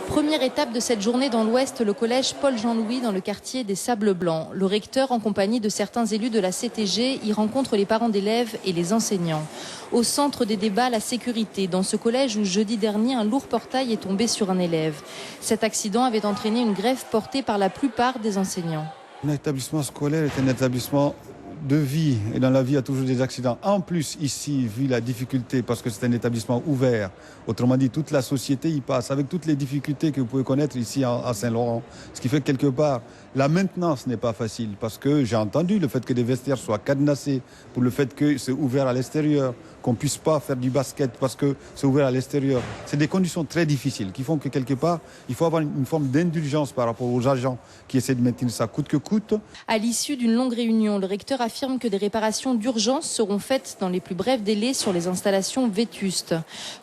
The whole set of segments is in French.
Première étape de cette journée dans l'Ouest, le collège Paul-Jean-Louis dans le quartier des Sables Blancs. Le recteur, en compagnie de certains élus de la CTG, y rencontre les parents d'élèves et les enseignants. Au centre des débats, la sécurité. Dans ce collège où jeudi dernier, un lourd portail est tombé sur un élève. Cet accident avait entraîné une grève portée par la plupart des enseignants. Un établissement scolaire est un établissement de vie, et dans la vie il y a toujours des accidents. En plus ici, vu la difficulté, parce que c'est un établissement ouvert, autrement dit toute la société y passe, avec toutes les difficultés que vous pouvez connaître ici à Saint-Laurent. Ce qui fait que quelque part, la maintenance n'est pas facile, parce que j'ai entendu le fait que des vestiaires soient cadenassés, pour le fait que c'est ouvert à l'extérieur, qu'on ne puisse pas faire du basket parce que c'est ouvert à l'extérieur. C'est des conditions très difficiles qui font que quelque part, il faut avoir une forme d'indulgence par rapport aux agents qui essaient de maintenir ça coûte que coûte. À l'issue d'une longue réunion, le recteur affirme que des réparations d'urgence seront faites dans les plus brefs délais sur les installations vétustes.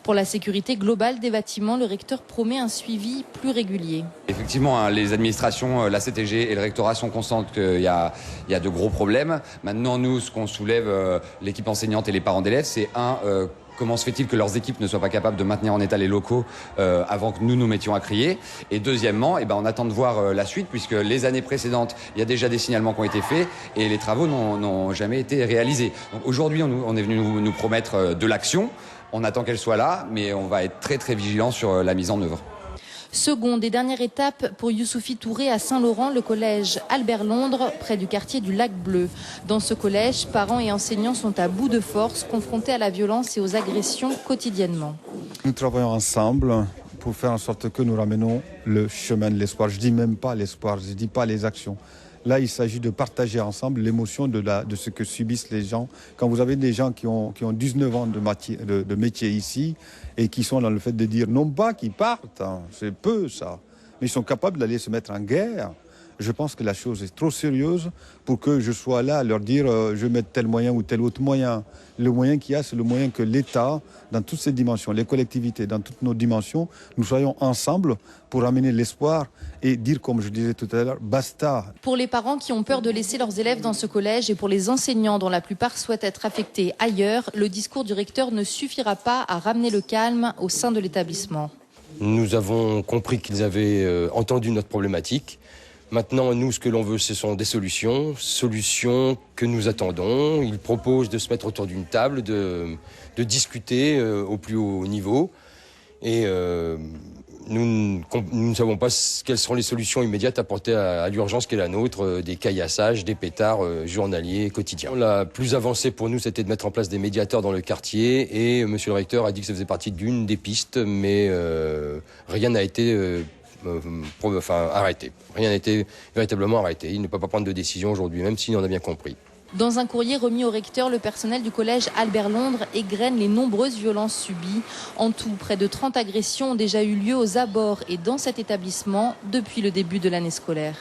Pour la sécurité globale des bâtiments, le recteur promet un suivi plus régulier. Effectivement, les administrations, la CTG et le rectorat sont conscients qu'il y a de gros problèmes. Maintenant, nous, ce qu'on soulève, l'équipe enseignante et les parents d'élèves, c'est comment se fait-il que leurs équipes ne soient pas capables de maintenir en état les locaux avant que nous nous mettions à crier? Et deuxièmement, on attend de voir la suite, puisque les années précédentes, il y a déjà des signalements qui ont été faits et les travaux n'ont jamais été réalisés. Donc aujourd'hui, on est venu nous promettre de l'action. On attend qu'elle soit là, mais on va être très très vigilant sur la mise en œuvre. Seconde et dernière étape pour Youssoufi Touré à Saint-Laurent, le collège Albert Londres, près du quartier du Lac Bleu. Dans ce collège, parents et enseignants sont à bout de force, confrontés à la violence et aux agressions quotidiennement. Nous travaillons ensemble pour faire en sorte que nous ramenons le chemin de l'espoir. Je ne dis même pas l'espoir, je ne dis pas les actions. Là, il s'agit de partager ensemble l'émotion de ce que subissent les gens. Quand vous avez des gens qui ont 19 ans de métier ici et qui sont dans le fait de dire non pas qu'ils partent, hein, c'est peu ça, mais ils sont capables d'aller se mettre en guerre. Je pense que la chose est trop sérieuse pour que je sois là à leur dire je vais mettre tel moyen ou tel autre moyen. Le moyen qu'il y a, c'est le moyen que l'État, dans toutes ses dimensions, les collectivités, dans toutes nos dimensions, nous soyons ensemble pour amener l'espoir et dire, comme je disais tout à l'heure, basta. Pour les parents qui ont peur de laisser leurs élèves dans ce collège et pour les enseignants dont la plupart souhaitent être affectés ailleurs, le discours du recteur ne suffira pas à ramener le calme au sein de l'établissement. Nous avons compris qu'ils avaient entendu notre problématique. Maintenant, nous, ce que l'on veut, ce sont des solutions que nous attendons. Ils proposent de se mettre autour d'une table, de discuter au plus haut niveau. Et nous ne savons pas quelles seront les solutions immédiates apportées à l'urgence qui est la nôtre, des caillassages, des pétards journaliers, quotidiens. La plus avancée pour nous, c'était de mettre en place des médiateurs dans le quartier. Et monsieur le recteur a dit que ça faisait partie d'une des pistes, mais rien n'a été arrêté. Rien n'a été véritablement arrêté. Il ne peut pas prendre de décision aujourd'hui, même s'il en a bien compris. Dans un courrier remis au recteur, le personnel du collège Albert Londres égrène les nombreuses violences subies. En tout, près de 30 agressions ont déjà eu lieu aux abords et dans cet établissement depuis le début de l'année scolaire.